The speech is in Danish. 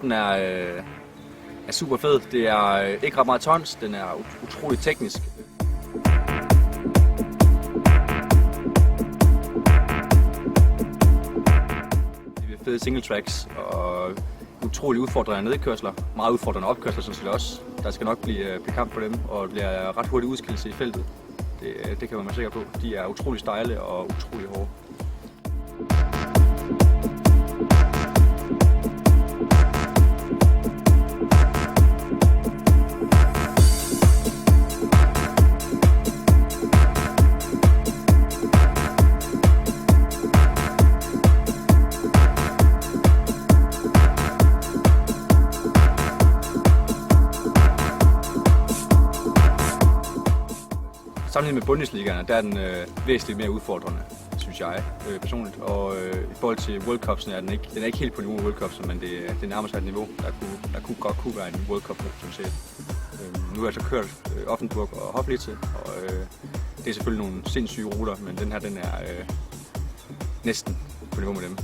den er super fed. Det er ikke ret meget tons, den er utrolig teknisk. Det er fede single tracks og utrolig udfordrende nedkørsler, meget udfordrende opkørsler sådan set også. Der skal nok blive kamp på dem, og det bliver ret hurtig udskillelse i feltet. Det kan man være sikker på. De er utrolig stejle og utrolig hårde. Sammenlignet med Bundesligaen, der er den væsentligt mere udfordrende, synes jeg personligt. Og i forhold til World Cups'en er den er ikke helt på niveau med World Cups'en, men det nærmest et niveau, der kunne være en World Cup potentielt. Nu har jeg så kørt Offenburg og Hoflitze, og det er selvfølgelig nogle sindssyge ruter, men den her den er næsten på niveau med dem.